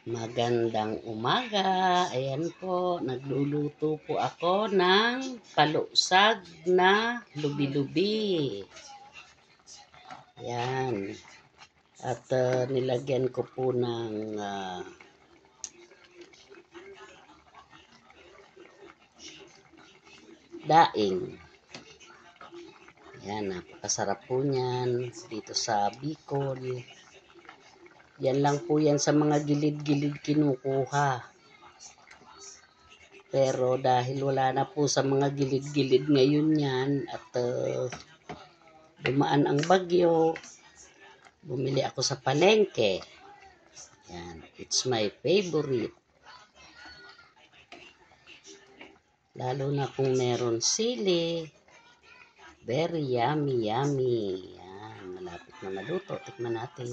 Magandang umaga. Ayan po, nagluluto po ako ng palusag na lubi-lubi. Ayan. At nilagyan ko po ng daing. Ayan, napakasarap po niyan dito sa Bicol. Yan lang po yan sa mga gilid-gilid kinukuha. Pero dahil wala na po sa mga gilid-gilid ngayon yan at dumaan ang bagyo, bumili ako sa palengke. Yan, it's my favorite. Lalo na kung meron sili. Very yummy, yummy. Yan, malapit na maluto. Tikman natin.